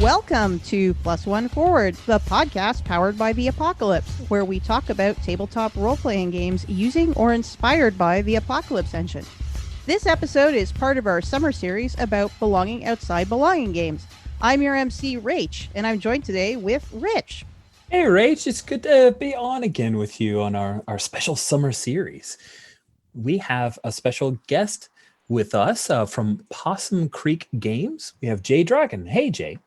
Welcome to Plus One Forward, the podcast powered by the Apocalypse, where we talk about tabletop role-playing games using or inspired by the Apocalypse engine. This episode is part of our summer series about belonging outside belonging games. I'm your MC, Rach, and I'm joined today with Rich. Hey, Rach, it's good to be on again with you on our special summer series. We have a special guest with us from Possum Creek Games. We have Jay Dragon. Hey, Jay.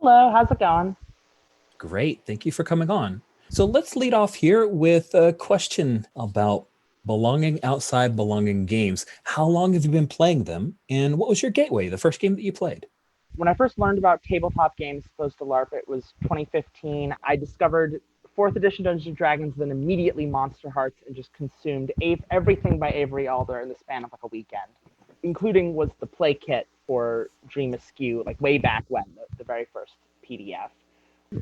Hello, how's it going? Great. Thank you for coming on. So let's lead off here with a question about belonging outside belonging games. How long have you been playing them? And what was your gateway, the first game that you played? When I first learned about tabletop games opposed to LARP, it was 2015. I discovered 4th edition Dungeons & Dragons, then immediately Monster Hearts, and just consumed everything by Avery Alder in the span of like a weekend, including was the play kit for Dream Askew, like way back when, the very first PDF.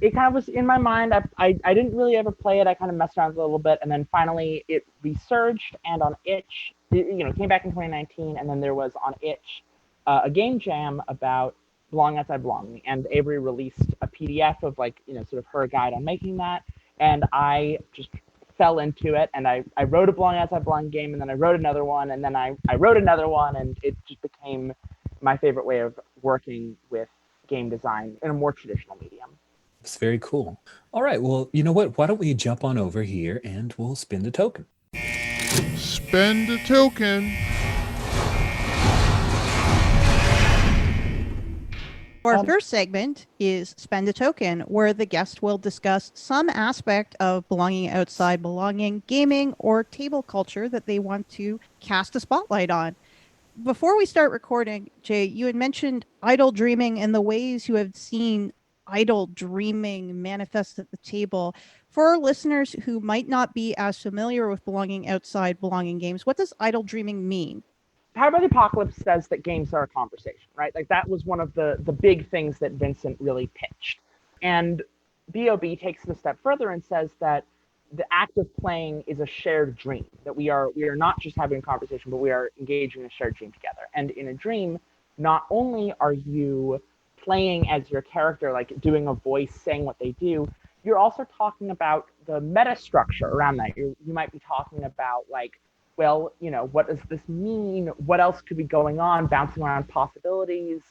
It kind of was in my mind. I didn't really ever play it. I kind of messed around with it a little bit, and then finally it resurged, and on Itch, it came back in 2019, and then there was on Itch a game jam about belonging outside belonging, and Avery released a PDF of sort of her guide on making that, and I just fell into it, and I wrote a belonging outside belonging game, and then I wrote another one, and then I wrote another one, and it just became my favorite way of working with game design in a more traditional medium. It's very cool. All right, well, you know what? Why don't we jump on over here and we'll spin the token. Spend a token. Our first segment is Spend a Token, where the guest will discuss some aspect of belonging outside belonging, gaming, or table culture that they want to cast a spotlight on. Before we start recording, Jay, you had mentioned idle dreaming and the ways you have seen idle dreaming manifest at the table. For our listeners who might not be as familiar with belonging outside belonging games, what does idle dreaming mean? Powered by the Apocalypse says that games are a conversation, right? Like that was one of the big things that Vincent really pitched. And BOB takes it a step further and says that the act of playing is a shared dream, that we are not just having a conversation, but we are engaging in a shared dream together. And in a dream, not only are you playing as your character, like doing a voice, saying what they do, you're also talking about the meta structure around that. You might be talking about like, well, what does this mean? What else could be going on? Bouncing around possibilities,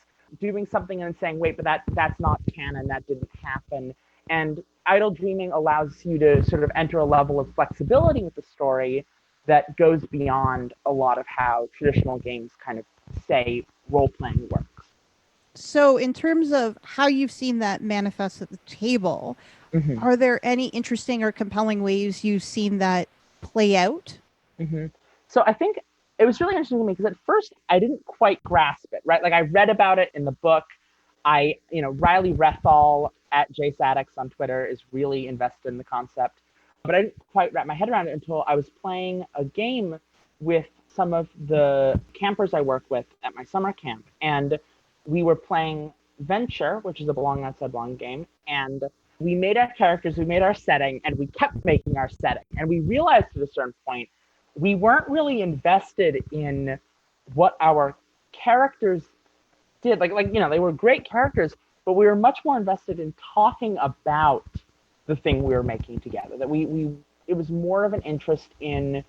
doing something and saying, wait, but that's not canon, that didn't happen. And idle dreaming allows you to sort of enter a level of flexibility with the story that goes beyond a lot of how traditional games kind of say role-playing works. So in terms of how you've seen that manifest at the table, are there any interesting or compelling ways you've seen that play out? So I think it was really interesting to me because at first I didn't quite grasp it, right? Like I read about it in the book. Riley Rethal at JSadix on Twitter is really invested in the concept, but I didn't quite wrap my head around it until I was playing a game with some of the campers I work with at my summer camp. And we were playing Venture, which is a belonging outside belonging game. And we made our characters, we made our setting, and we kept making our setting. And we realized at a certain point, we weren't really invested in what our characters did. They were great characters, but we were much more invested in talking about the thing we were making together. That it was more of an interest in,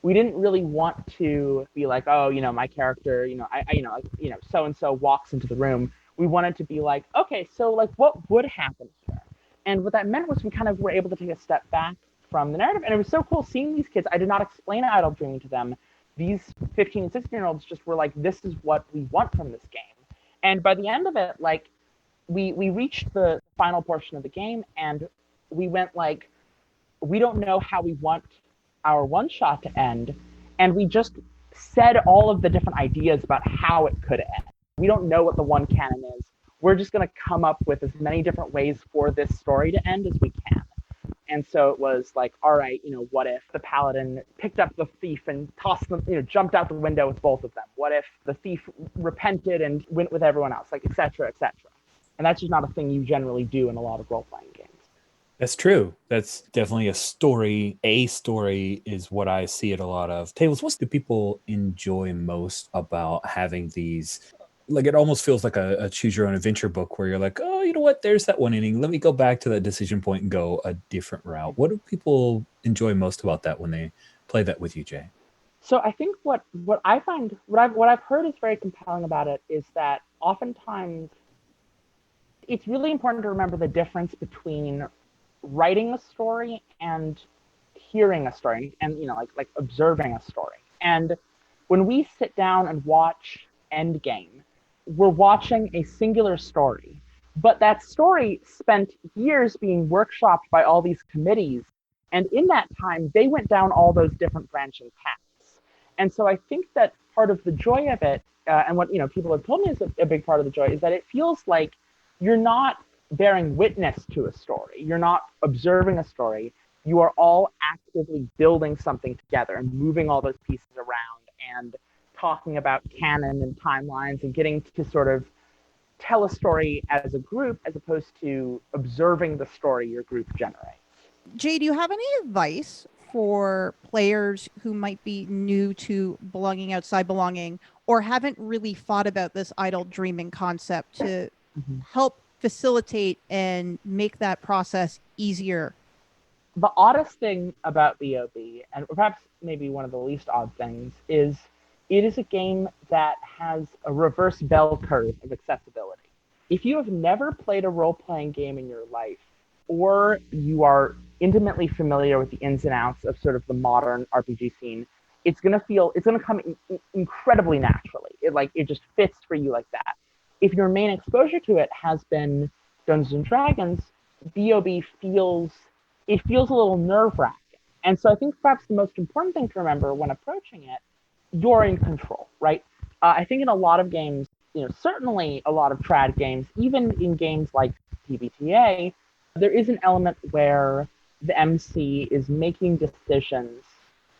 we didn't really want to be like, oh, my character, so-and-so walks into the room. We wanted to be like, okay, so like what would happen here? And what that meant was we kind of were able to take a step back from the narrative. And it was so cool seeing these kids. I did not explain idle dreaming to them. These 15 and 16-year-olds just were like, this is what we want from this game. And by the end of it, like, we reached the final portion of the game, and we went like, we don't know how we want our one-shot to end, and we just said all of the different ideas about how it could end. We don't know what the one canon is. We're just going to come up with as many different ways for this story to end as we can. And so it was like, all right, what if the paladin picked up the thief and tossed them, jumped out the window with both of them? What if the thief repented and went with everyone else, like, et cetera, et cetera? And that's just not a thing you generally do in a lot of role-playing games. That's true. That's definitely a story. A story is what I see at a lot of tables. What do people enjoy most about having these like it almost feels like a choose your own adventure book where you're like, oh, you know what? There's that one inning. Let me go back to that decision point and go a different route. What do people enjoy most about that when they play that with you, Jay? So I think what I find what I've heard is very compelling about it is that oftentimes it's really important to remember the difference between writing a story and hearing a story and like observing a story. And when we sit down and watch Endgame, we're watching a singular story, but that story spent years being workshopped by all these committees, and in that time they went down all those different branching paths. And so I think that part of the joy of it, and what people have told me is a big part of the joy, is that it feels like you're not bearing witness to a story, you're not observing a story, you are all actively building something together and moving all those pieces around and talking about canon and timelines and getting to sort of tell a story as a group as opposed to observing the story your group generates. Jay, do you have any advice for players who might be new to belonging outside belonging or haven't really thought about this idle dreaming concept to help facilitate and make that process easier? The oddest thing about BOB, and perhaps maybe one of the least odd things, is it is a game that has a reverse bell curve of accessibility. If you have never played a role-playing game in your life, or you are intimately familiar with the ins and outs of sort of the modern RPG scene, it's going to come incredibly naturally. It just fits for you like that. If your main exposure to it has been Dungeons and Dragons, BOB feels a little nerve-wracking. And so I think perhaps the most important thing to remember when approaching it, you're in control, right? I think in a lot of games, certainly a lot of trad games, even in games like PBTA, there is an element where the MC is making decisions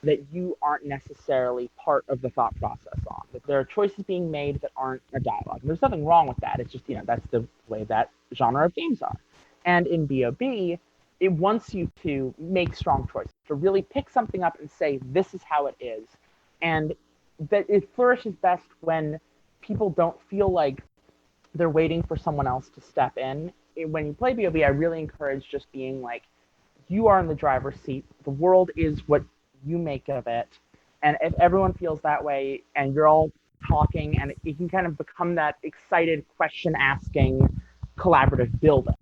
that you aren't necessarily part of the thought process on. That there are choices being made that aren't a dialogue. And there's nothing wrong with that. It's just, that's the way that genre of games are. And in BOB, it wants you to make strong choices, to really pick something up and say, this is how it is. And that it flourishes best when people don't feel like they're waiting for someone else to step in. When you play BOB, I really encourage just being like, you are in the driver's seat. The world is what you make of it. And if everyone feels that way and you're all talking, and it can kind of become that excited question-asking collaborative building,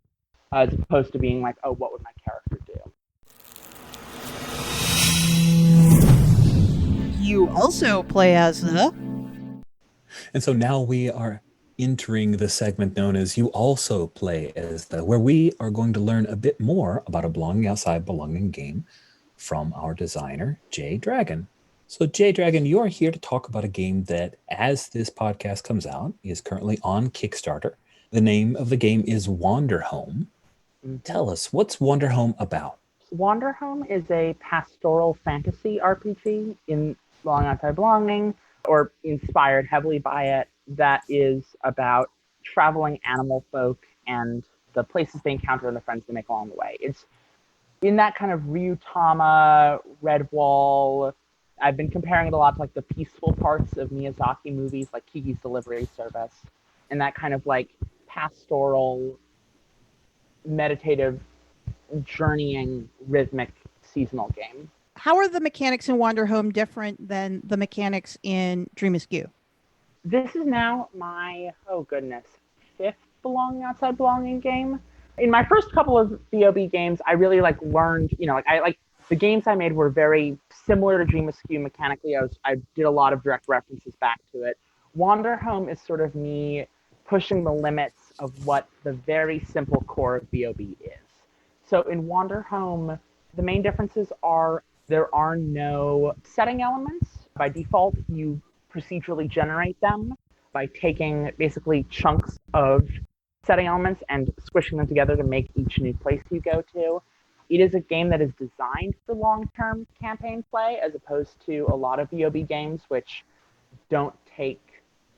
as opposed to being like, oh, what would my character do? You also play as the... And so now we are entering the segment known as You Also Play As The, where we are going to learn a bit more about a Belonging Outside Belonging game from our designer, Jay Dragon. So Jay Dragon, you are here to talk about a game that, as this podcast comes out, is currently on Kickstarter. The name of the game is Wanderhome. Tell us, what's Wanderhome about? Wanderhome is a pastoral fantasy RPG in Belonging Outside Belonging, or inspired heavily by it, that is about traveling animal folk and the places they encounter and the friends they make along the way. It's in that kind of Ryutama, Redwall. I've been comparing it a lot to like the peaceful parts of Miyazaki movies like Kiki's Delivery Service, and that kind of like pastoral, meditative, journeying, rhythmic, seasonal game. How are the mechanics in Wanderhome different than the mechanics in Dream Askew? This is now my, fifth Belonging Outside Belonging game. In my first couple of BOB games, I really learned, the games I made were very similar to Dream Askew mechanically. I did a lot of direct references back to it. Wanderhome is sort of me pushing the limits of what the very simple core of BOB is. So in Wanderhome, the main differences are there are no setting elements. By default, you procedurally generate them by taking basically chunks of setting elements and squishing them together to make each new place you go to. It is a game that is designed for long-term campaign play, as opposed to a lot of BOB games which don't take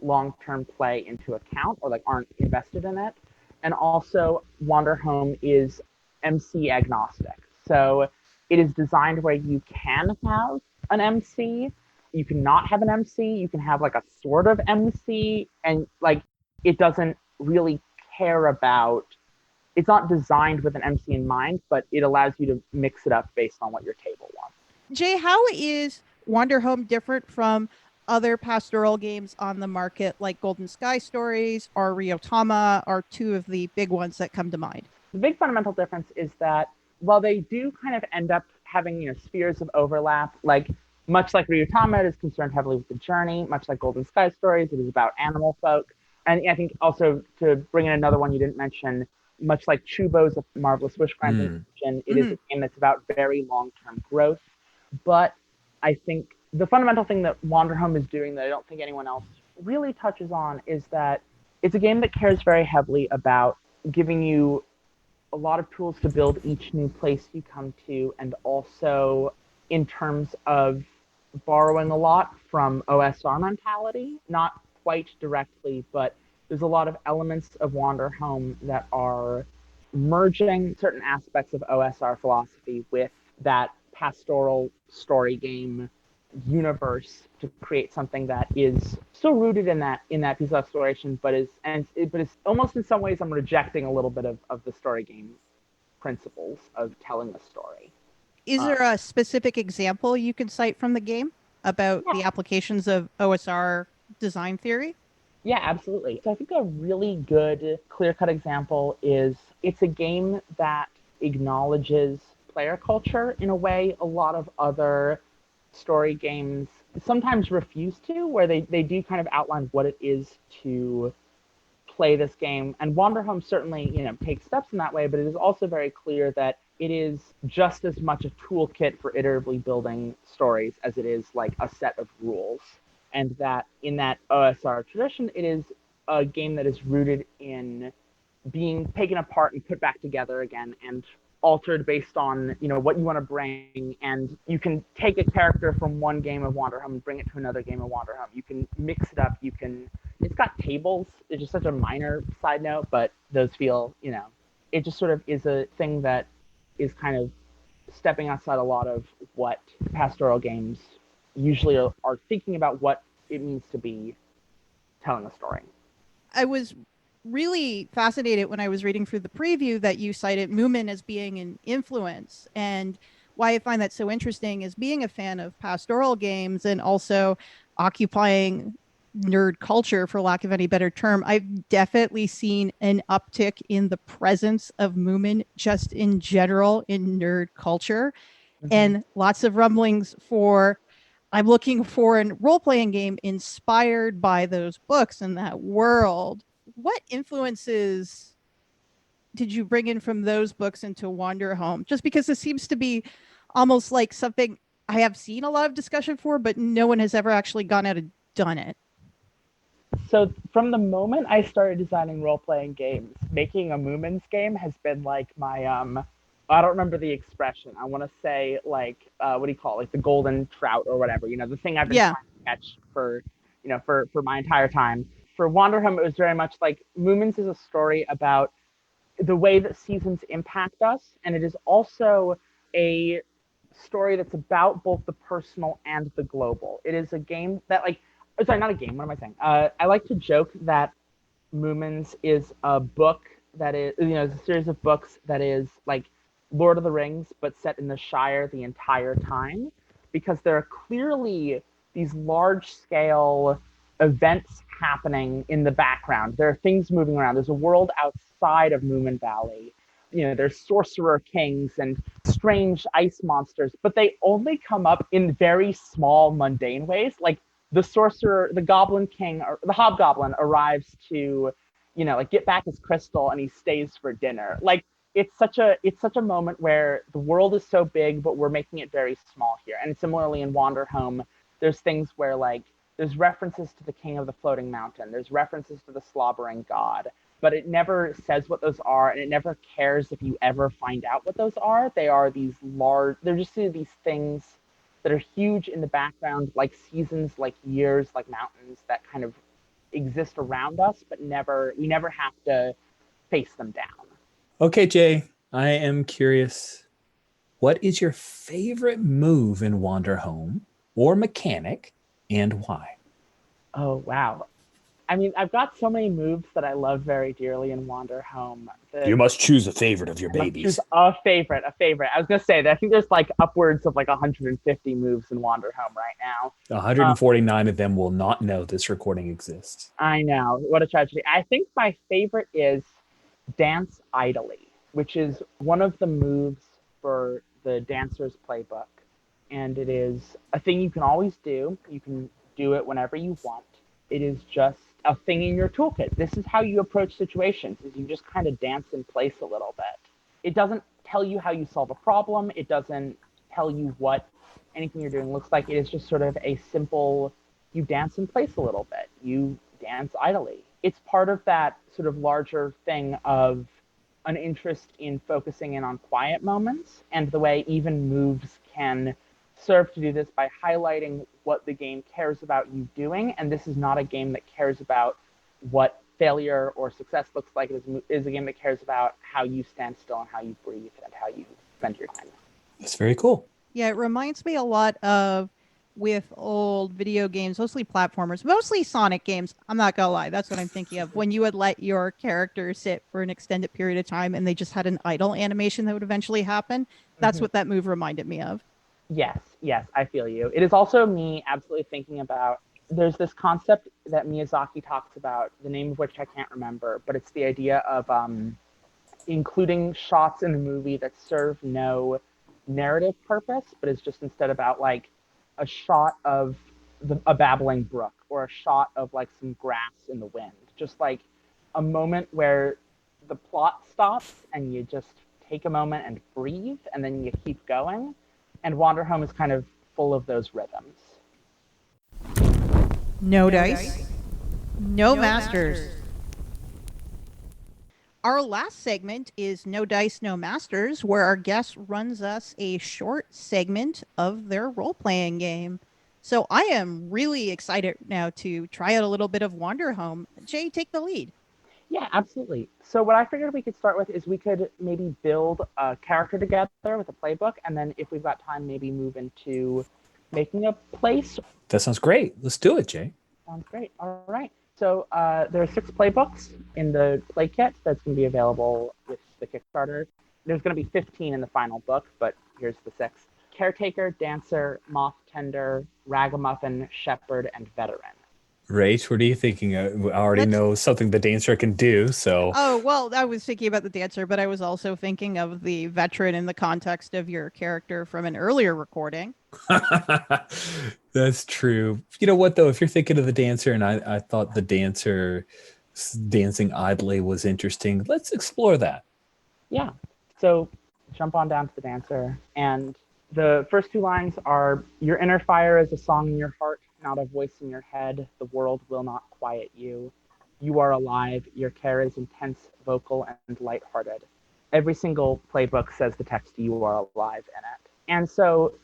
long-term play into account or aren't invested in it. And also, Wanderhome is MC agnostic. So it is designed where you can have an MC, you can not have an MC, you can have like a sort of MC, and like it doesn't really care about, it's not designed with an MC in mind, but it allows you to mix it up based on what your table wants. Jay, how is Wanderhome different from other pastoral games on the market like Golden Sky Stories or Ryotama are two of the big ones that come to mind? The big fundamental difference is that while they do kind of end up having, spheres of overlap, like much like Ryutama, it is concerned heavily with the journey, much like Golden Sky Stories, it is about animal folk. And I think also to bring in another one you didn't mention, much like Chubo's A Marvelous Wish Granting Mission, it is a game that's about very long-term growth. But I think the fundamental thing that Wanderhome is doing that I don't think anyone else really touches on is that it's a game that cares very heavily about giving you a lot of tools to build each new place you come to, and also in terms of borrowing a lot from OSR mentality, not quite directly, but there's a lot of elements of Wanderhome that are merging certain aspects of OSR philosophy with that pastoral story game universe to create something that is still rooted in that piece of exploration, but is almost in some ways I'm rejecting a little bit of the story game principles of telling a story. Is there a specific example you can cite from the game about the applications of OSR design theory? Yeah, absolutely. So I think a really good clear-cut example is it's a game that acknowledges player culture in a way a lot of other story games sometimes refuse to, where they do kind of outline what it is to play this game. And Wanderhome certainly, takes steps in that way, but it is also very clear that it is just as much a toolkit for iteratively building stories as it is like a set of rules. And that in that OSR tradition, it is a game that is rooted in being taken apart and put back together again and altered based on what you want to bring. And you can take a character from one game of Wanderhome and bring it to another game of Wanderhome. You can mix it up. It's got tables. It's just such a minor side note, but those feel, it just sort of is a thing that is kind of stepping outside a lot of what pastoral games usually are thinking about what it means to be telling a story. I was really fascinated when I was reading through the preview that you cited Moomin as being an influence. And why I find that so interesting is being a fan of pastoral games and also occupying nerd culture, for lack of any better term. I've definitely seen an uptick in the presence of Moomin just in general in nerd culture, and lots of rumblings for I'm looking for a role-playing game inspired by those books and that world. What influences did you bring in from those books into Wanderhome? Just because it seems to be almost like something I have seen a lot of discussion for, but no one has ever actually gone out and done it. So from the moment I started designing role-playing games, making a Moomins game has been like my I don't remember the expression. I want to say like what do you call it? Like the golden trout or whatever. The thing I've been trying to catch for for my entire time. For Wanderhome, it was very much like Moomins is a story about the way that seasons impact us, and it is also a story that's about both the personal and the global. It is a game that sorry, not a game. What am I saying? I like to joke that Moomins is a book that is, it's a series of books that is like Lord of the Rings, but set in the Shire the entire time, because there are clearly these large-scale events happening in the background. There are things moving around. There's a world outside of Moomin Valley. There's sorcerer kings and strange ice monsters, but they only come up in very small, mundane ways. Like the sorcerer, the goblin king, or the hobgoblin arrives to, get back his crystal, and he stays for dinner. Like it's such a moment where the world is so big, but we're making it very small here. And similarly in Wanderhome, there's things where there's references to the king of the floating mountain. There's references to the slobbering god, but it never says what those are, and it never cares if you ever find out what those are. They are these they're just these things that are huge in the background, like seasons, like years, like mountains that kind of exist around us, but we never have to face them down. Okay, Jay, I am curious. What is your favorite move in Wanderhome or mechanic and why? Oh, wow. I mean, I've got so many moves that I love very dearly in Wanderhome that You must choose a favorite of your I must choose babies. a favorite. I was going to say that I think there's like upwards of like 150 moves in Wanderhome right now. 149 of them will not know this recording exists. I know. What a tragedy. I think my favorite is Dance Idly, which is one of the moves for the Dancer's Playbook. And it is a thing you can always do. You can do it whenever you want. It is just a thing in your toolkit. This is how you approach situations, is you just kind of dance in place a little bit. It doesn't tell you how you solve a problem. It doesn't tell you what anything you're doing looks like. It is just sort of a simple, you dance in place a little bit. You dance idly. It's part of that sort of larger thing of an interest in focusing in on quiet moments, and the way even moves can serve to do this by highlighting what the game cares about you doing. And this is not a game that cares about what failure or success looks like. It is a game that cares about how you stand still and how you breathe and how you spend your time. That's very cool. Yeah, it reminds me a lot of with old video games, mostly platformers, mostly Sonic games. I'm not gonna lie, that's what I'm thinking of. When you would let your character sit for an extended period of time and they just had an idle animation that would eventually happen. That's what that move reminded me of. Yes, I feel you. It is also me absolutely thinking about, there's this concept that Miyazaki talks about, the name of which I can't remember, but it's the idea of including shots in the movie that serve no narrative purpose, but is just instead about like a shot of a babbling brook or a shot of like some grass in the wind. Just like a moment where the plot stops and you just take a moment and breathe and then you keep going. And Wanderhome is kind of full of those rhythms. No dice, no masters. Our last segment is No Dice, No Masters, where our guest runs us a short segment of their role-playing game. So I am really excited now to try out a little bit of Wanderhome. Jay, take the lead. Yeah, absolutely. So what I figured we could start with is we could maybe build a character together with a playbook, and then if we've got time, maybe move into making a place. That sounds great. Let's do it, Jay. Sounds great. All right. So there are 6 playbooks in the play kit that's going to be available with the Kickstarter. There's going to be 15 in the final book, but here's the 6. Caretaker, Dancer, Moth Tender, Ragamuffin, Shepherd, and Veteran. Rach, what are you thinking? I already know something the dancer can do, so... Oh, well, I was thinking about the dancer, but I was also thinking of the veteran in the context of your character from an earlier recording. That's true. You know what, though? If you're thinking of the dancer, and I thought the dancer dancing idly was interesting, let's explore that. Yeah. So jump on down to the dancer. And the first 2 lines are, your inner fire is a song in your heart, not a voice in your head. The world will not quiet you. You are alive. Your care is intense, vocal, and lighthearted. Every single playbook says the text, you are alive, in it. And so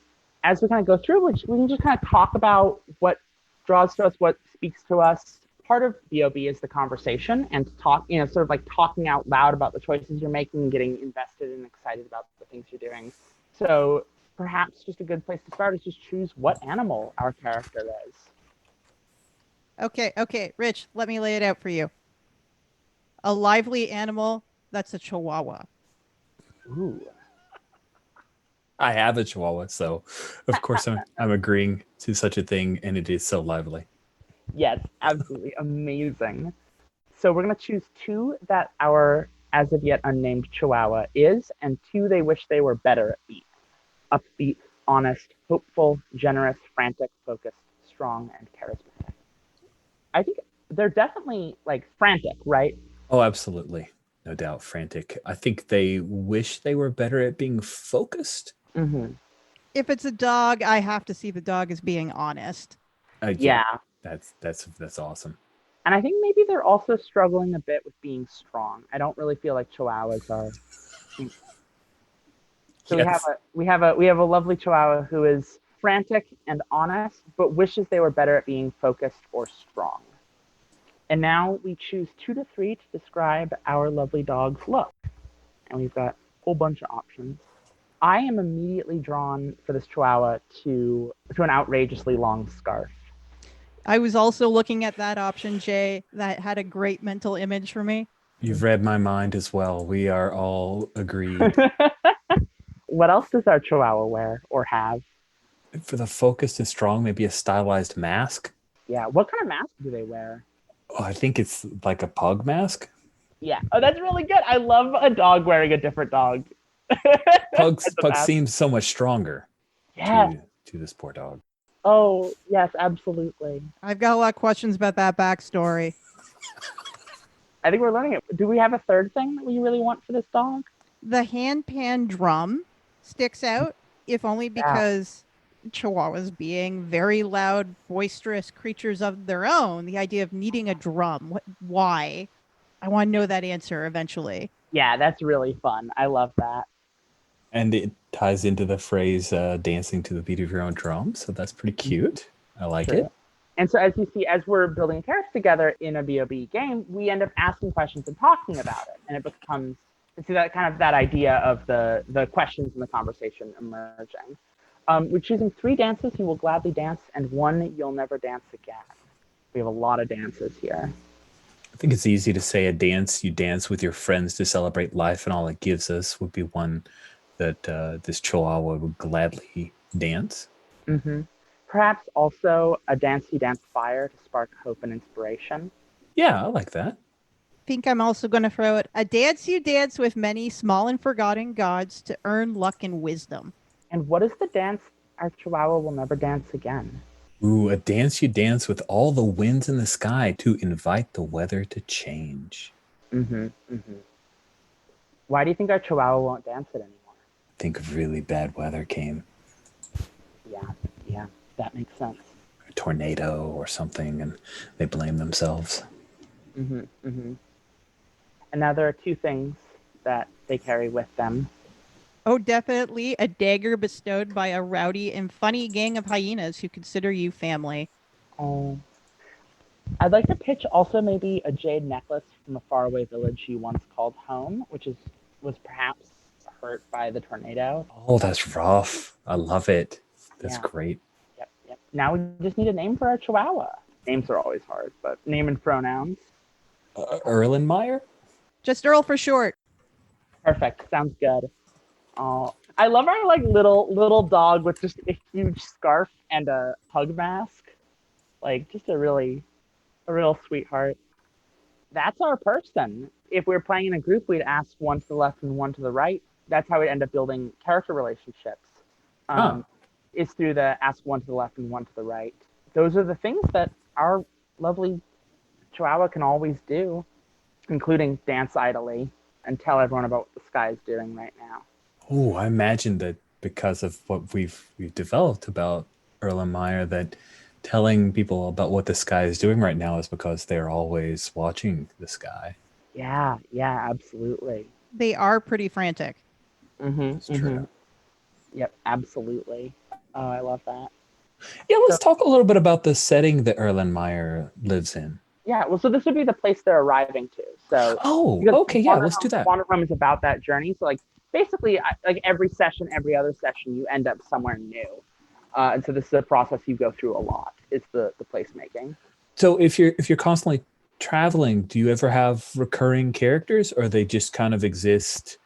as we kind of go through, we can just kind of talk about what draws to us, what speaks to us. Part of BOB is the conversation and talk, sort of like talking out loud about the choices you're making and getting invested and excited about the things you're doing. So perhaps just a good place to start is just choose what animal our character is. Okay, Rich, let me lay it out for you. A lively animal, that's a chihuahua. Ooh. I have a chihuahua, so of course I'm agreeing to such a thing, and it is so lively. Yes, absolutely amazing. So we're going to choose 2 that our as of yet unnamed chihuahua is, and 2 they wish they were better at being. Upbeat, honest, hopeful, generous, frantic, focused, strong, and charismatic. I think they're definitely like frantic, right? Oh, absolutely. No doubt, frantic. I think they wish they were better at being focused. Mm-hmm. If it's a dog, I have to see the dog as being honest. Yeah. That's awesome. And I think maybe they're also struggling a bit with being strong. I don't really feel like chihuahuas are. So yes. we have a lovely chihuahua who is frantic and honest, but wishes they were better at being focused or strong. And now we choose 2 to 3 to describe our lovely dog's look. And we've got a whole bunch of options. I am immediately drawn for this chihuahua to an outrageously long scarf. I was also looking at that option, Jay. That had a great mental image for me. You've read my mind as well. We are all agreed. What else does our Chihuahua wear or have? For the focused and strong, maybe a stylized mask. Yeah. What kind of mask do they wear? Oh, I think it's like a pug mask. Yeah. Oh, that's really good. I love a dog wearing a different dog. Pugs As a pugs mask. seems so much stronger Yeah. to this poor dog. Oh, yes, absolutely. I've got a lot of questions about that backstory. I think we're learning it. Do we have a third thing that we really want for this dog? The handpan drum sticks out, if only because Chihuahuas being very loud, boisterous creatures of their own, the idea of needing a drum. Why? I want to know that answer eventually. Yeah, that's really fun. I love that. And it ties into the phrase dancing to the beat of your own drum. So that's pretty cute. I like it. And so as you see, as we're building characters together in a B.O.B. game, we end up asking questions and talking about it. And it becomes, see that kind of that idea of the questions and the conversation emerging. We're choosing 3 dances you will gladly dance and 1 you'll never dance again. We have a lot of dances here. I think it's easy to say a dance you dance with your friends to celebrate life and all it gives us would be one that this Chihuahua would gladly dance. Mm-hmm. Perhaps also a dance you dance fire to spark hope and inspiration. Yeah, I like that. I think I'm also going to throw it a dance you dance with many small and forgotten gods to earn luck and wisdom. And what is the dance our Chihuahua will never dance again? Ooh, a dance you dance with all the winds in the sky to invite the weather to change. Mm-hmm. Mm-hmm. Why do you think our Chihuahua won't dance it anymore? I think really bad weather came. Yeah, that makes sense. A tornado or something, and they blame themselves. Mm-hmm. Mm-hmm. And now there are 2 things that they carry with them. Oh, definitely a dagger bestowed by a rowdy and funny gang of hyenas who consider you family. Oh. I'd like to pitch also maybe a jade necklace from a faraway village you once called home, which was perhaps hurt by the tornado. Oh, that's rough. I love it. That's Yeah. great. Yep. Now we just need a name for our Chihuahua. Names are always hard, but name and pronouns. Erlenmeyer? Just Earl for short. Perfect. Sounds good. Oh, I love our like little dog with just a huge scarf and a pug mask. Like just a real sweetheart. That's our person. If we were playing in a group, we'd ask 1 to the left and 1 to the right. That's how we'd end up building character relationships. Is through the ask 1 to the left and 1 to the right. Those are the things that our lovely Chihuahua can always do, including dance idly and tell everyone about what the sky is doing right now. Oh, I imagine that because of what we've developed about Erlenmeyer, that telling people about what the sky is doing right now is because they're always watching the sky. Yeah, absolutely. They are pretty frantic. Mm-hmm. It's true. Yep, absolutely. Oh, I love that. Yeah, let's talk a little bit about the setting that Erlenmeyer lives in. Yeah, well, so this would be the place they're arriving to. So, okay, yeah, let's do that. Wanderhome is about that journey. So, like, basically, like every session, every other session, you end up somewhere new. And so this is a process you go through a lot. It's the placemaking. So if you're constantly traveling, do you ever have recurring characters, or they just kind of exist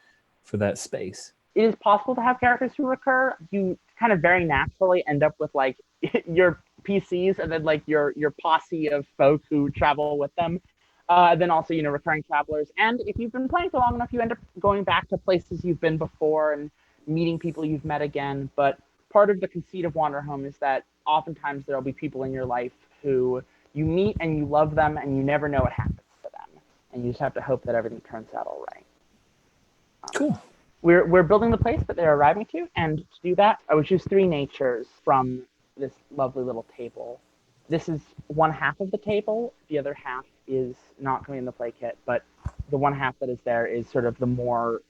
for that space? It is possible to have characters who recur. You kind of very naturally end up with like your PCs and then like your posse of folk who travel with them. Then also, recurring travelers. And if you've been playing for long enough, you end up going back to places you've been before and meeting people you've met again. But part of the conceit of Wanderhome is that oftentimes there'll be people in your life who you meet and you love them and you never know what happens to them. And you just have to hope that everything turns out all right. Cool. We're building the place that they're arriving to, and to do that, I would choose 3 natures from this lovely little table. This is one half of the table. The other half is not coming in the play kit, but the one half that is there is sort of the more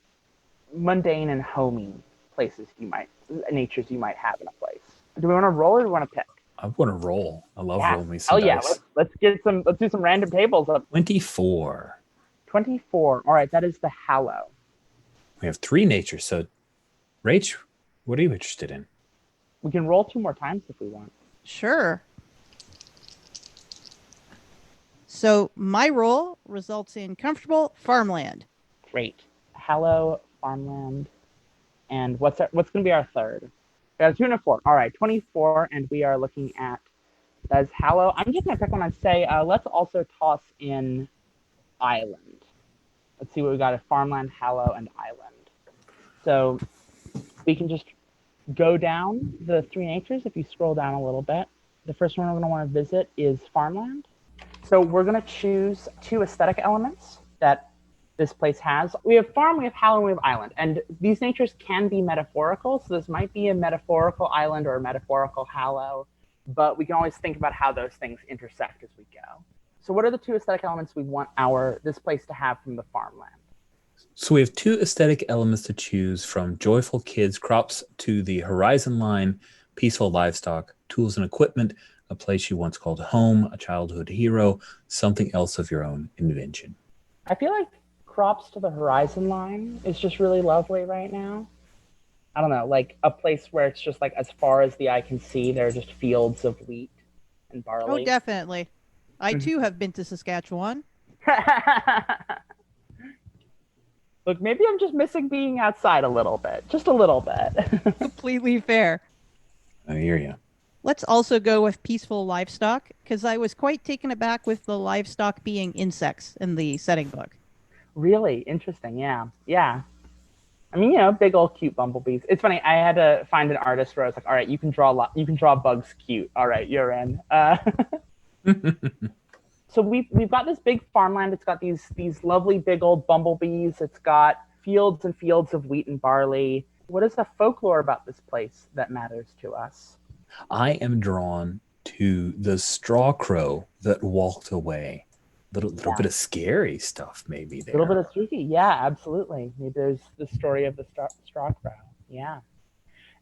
mundane and homey natures you might have in a place. Do we want to roll or do we want to pick? I want to roll. I love rolling me some dice. Let's do some random tables up. 24. 24. All right, that is the Hallow. We have 3 natures. So, Rach, what are you interested in? We can roll 2 more times if we want. Sure. So my role results in comfortable farmland. Great. Hallow, farmland, and what's going to be our third? We have 2 and a 4. All right, 24, and we are looking at that is Hallow. I'm just going to pick one and say let's also toss in Island. Let's see what we got at farmland, Hallow, and Island. So we can just go down the 3 natures if you scroll down a little bit. The first one we're going to want to visit is farmland. So we're going to choose 2 aesthetic elements that this place has. We have farm, we have Hallow, and we have Island. And these natures can be metaphorical. So this might be a metaphorical island or a metaphorical Hallow, but we can always think about how those things intersect as we go. So what are the 2 aesthetic elements we want this place to have from the farmland? So we have 2 aesthetic elements to choose from: joyful kids, crops to the horizon line, peaceful livestock, tools and equipment, a place you once called home, a childhood hero, something else of your own invention. I feel like crops to the horizon line is just really lovely right now. I don't know, like a place where it's just like as far as the eye can see, there are just fields of wheat and barley. Oh, definitely. I too have been to Saskatchewan. Look, maybe I'm just missing being outside a little bit, just a little bit. Completely fair. I hear you. Let's also go with peaceful livestock, because I was quite taken aback with the livestock being insects in the setting book. Really interesting, yeah. I mean, big old cute bumblebees. It's funny. I had to find an artist where I was like, all right, you can draw bugs cute. All right, you're in. So we've got this big farmland. It's got these lovely big old bumblebees. It's got fields and fields of wheat and barley. What is the folklore about this place that matters to us? I am drawn to the straw crow that walked away. Little bit of scary stuff maybe there. A little bit of spooky. Yeah, absolutely. Maybe there's the story of the straw crow. Yeah.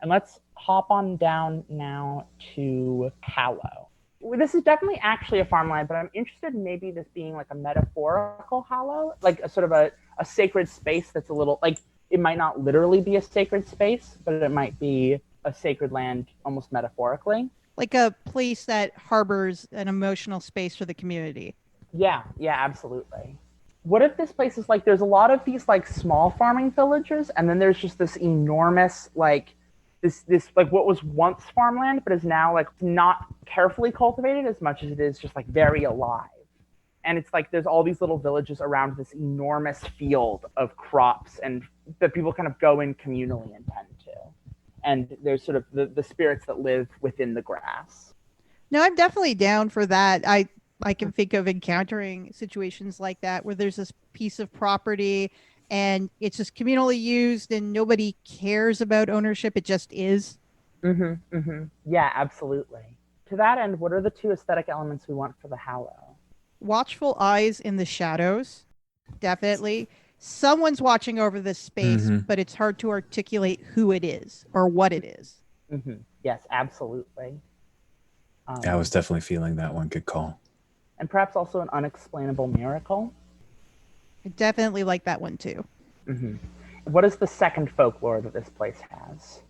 And let's hop on down now to Hallow. This is definitely actually a farmland, but I'm interested in maybe this being like a metaphorical Hallow, like a sort of a sacred space that's a little, like, it might not literally be a sacred space, but it might be a sacred land almost metaphorically. Like a place that harbors an emotional space for the community. Yeah, absolutely. What if this place is like, there's a lot of these like small farming villages, and then there's just this enormous like this like what was once farmland but is now like not carefully cultivated as much as it is just like very alive. And it's like there's all these little villages around this enormous field of crops and that people kind of go in communally and tend to. And there's sort of the spirits that live within the grass. No, I'm definitely down for that. I can think of encountering situations like that where there's this piece of property and it's just communally used and nobody cares about ownership. It just is. Yeah, absolutely. To that end, what are the 2 aesthetic elements we want for the Hallow? Watchful eyes in the shadows. Definitely. Someone's watching over this space, but it's hard to articulate who it is or what it is. Yes, absolutely. I was definitely feeling that one. Good call. And perhaps also an unexplainable miracle. I definitely like that one too. What is the second folklore that this place has?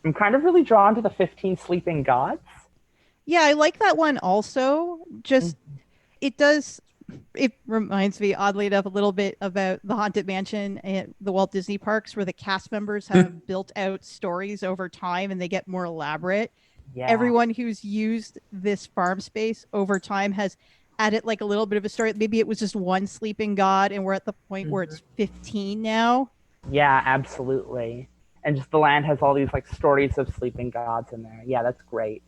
I'm kind of really drawn to the 15 sleeping gods. Yeah, I like that one also. Just, it reminds me, oddly enough, a little bit about the Haunted Mansion at the Walt Disney Parks, where the cast members have built out stories over time and they get more elaborate. Yeah. Everyone who's used this farm space over time has added like a little bit of a story. Maybe it was just one sleeping god and we're at the point where it's 15 now. Yeah, absolutely. And just the land has all these like stories of sleeping gods in there. Yeah, that's great.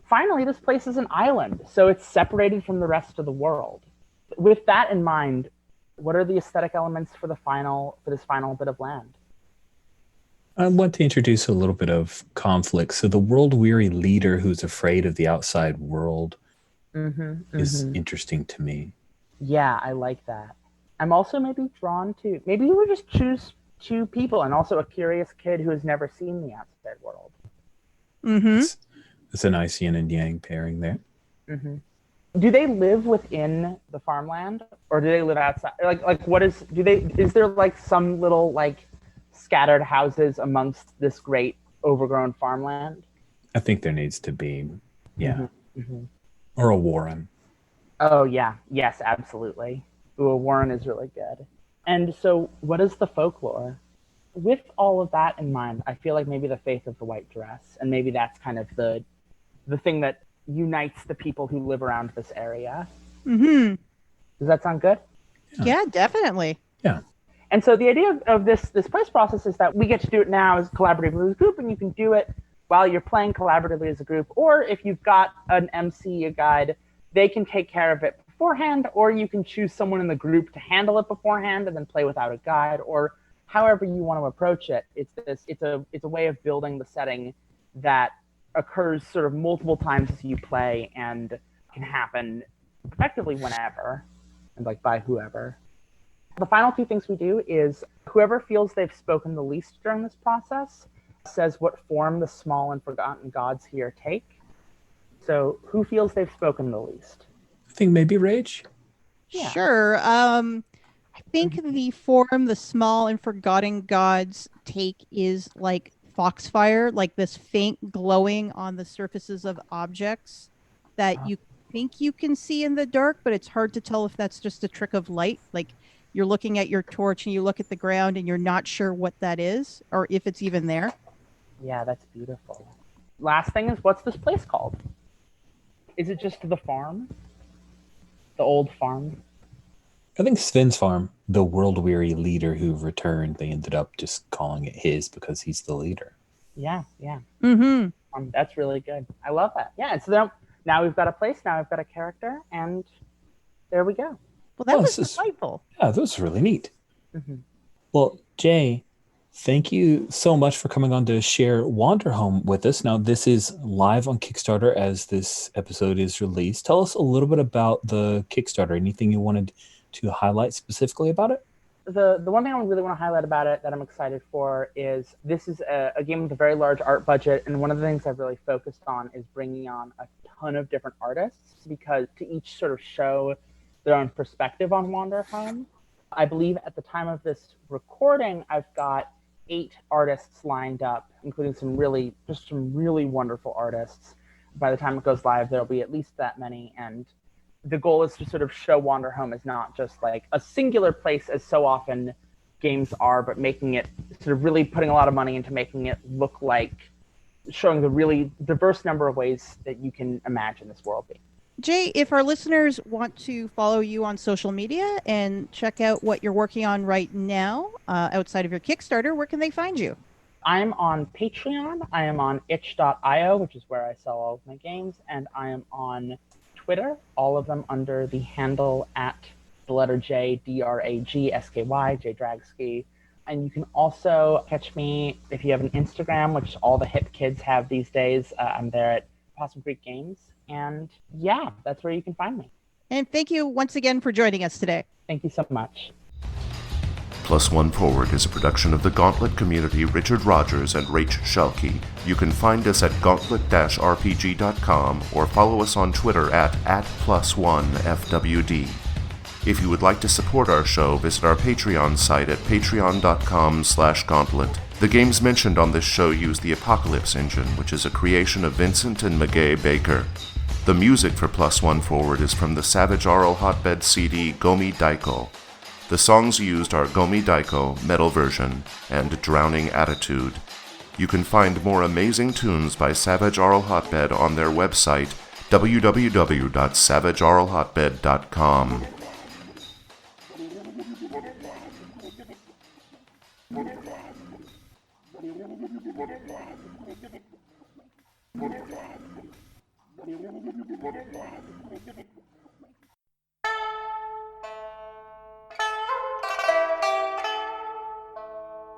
Finally, this place is an island, so it's separated from the rest of the world. With that in mind, what are the aesthetic elements for this final bit of land? I want to introduce a little bit of conflict. So the world-weary leader who's afraid of the outside world is interesting to me. Yeah, I like that. I'm also maybe drawn to, maybe we would just choose 2 people and also a curious kid who has never seen the outside world. It's a nice yin and yang pairing there. Do they live within the farmland or do they live outside? Like what is, is there like some little like scattered houses amongst this great overgrown farmland? I think there needs to be, or a warren. Oh, yeah. Yes, absolutely. Ooh, Warren is really good. And so what is the folklore? With all of that in mind, I feel like maybe the faith of the white dress, and maybe that's kind of the thing that unites the people who live around this area. Mm-hmm. Does that sound good? Yeah, definitely. Yeah. And so the idea of this place process is that we get to do it now as collaboratively as a group, and you can do it while you're playing collaboratively as a group. Or if you've got an MC, a guide, they can take care of it beforehand, or you can choose someone in the group to handle it beforehand and then play without a guide, or however you want to approach it. It's a way of building the setting that occurs sort of multiple times as you play and can happen effectively whenever and like by whoever. The final two things we do is whoever feels they've spoken the least during this process says what form the small and forgotten gods here take. So who feels they've spoken the least? I think maybe Rage. Yeah. Sure. I think the form the small and forgotten gods take is like foxfire, like this faint glowing on the surfaces of objects that you think you can see in the dark, but it's hard to tell if that's just a trick of light. Like you're looking at your torch and you look at the ground and you're not sure what that is or if it's even there. Yeah, that's beautiful. Last thing is, what's this place called? Is it just the farm? The old farm? I think Sven's farm, the world-weary leader who returned, they ended up just calling it his because he's the leader. Yeah, yeah. Mm-hmm. That's really good. I love that. Yeah, and so now we've got a place, now we've got a character, and there we go. Well, that was this is- delightful. Yeah, that was really neat. Mm-hmm. Well, Jay, thank you so much for coming on to share Wanderhome with us. Now, this is live on Kickstarter as this episode is released. Tell us a little bit about the Kickstarter. Anything you wanted to highlight specifically about it? The one thing I really want to highlight about it that I'm excited for is this is a game with a very large art budget, and one of the things I've really focused on is bringing on a ton of different artists because to each sort of show their own perspective on Wanderhome. I believe at the time of this recording, I've got 8 artists lined up, including some really wonderful artists. By the time it goes live, there'll be at least that many, and the goal is to sort of show Wanderhome as not just like a singular place as so often games are, but making it sort of really putting a lot of money into making it look like showing the really diverse number of ways that you can imagine this world being. Jay, if our listeners want to follow you on social media and check out what you're working on right now outside of your Kickstarter, where can they find you? I'm on Patreon. I am on itch.io, which is where I sell all of my games, and I am on Twitter, all of them under the handle at the letter J, DRAGSKY, JDragsky. And you can also catch me if you have an Instagram, which all the hip kids have these days. I'm there at Possum Creek Games. And yeah, that's where you can find me. And thank you once again for joining us today. Thank you so much. Plus One Forward is a production of the Gauntlet community, Richard Rogers and Rach Shelkey. You can find us at gauntlet-rpg.com or follow us on Twitter at @+1FWD. If you would like to support our show, visit our Patreon site at patreon.com/gauntlet. The games mentioned on this show use the Apocalypse engine, which is a creation of Vincent and Magay Baker. The music for Plus One Forward is from the Savage Aural Hotbed CD Gomi Daiko. The songs used are Gomi Daiko, metal version, and Drowning Attitude. You can find more amazing tunes by Savage Aural Hotbed on their website, www.savageauralhotbed.com.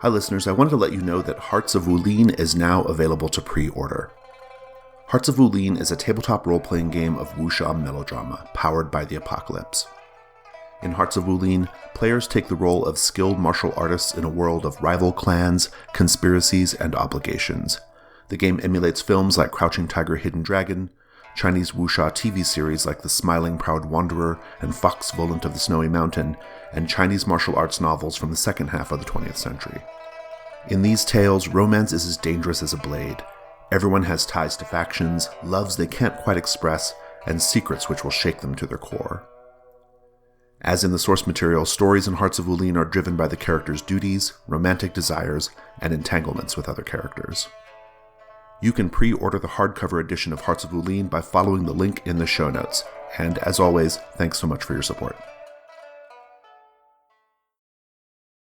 Hi listeners, I wanted to let you know that Hearts of Wulin is now available to pre-order. Hearts of Wulin is a tabletop role-playing game of wuxia melodrama, powered by the Apocalypse. In Hearts of Wulin, players take the role of skilled martial artists in a world of rival clans, conspiracies, and obligations. The game emulates films like Crouching Tiger, Hidden Dragon, Chinese wuxia TV series like The Smiling Proud Wanderer and Fox Volant of the Snowy Mountain, and Chinese martial arts novels from the second half of the 20th century. In these tales, romance is as dangerous as a blade. Everyone has ties to factions, loves they can't quite express, and secrets which will shake them to their core. As in the source material, stories in Hearts of Wulin are driven by the characters' duties, romantic desires, and entanglements with other characters. You can pre-order the hardcover edition of Hearts of Wulin by following the link in the show notes. And as always, thanks so much for your support.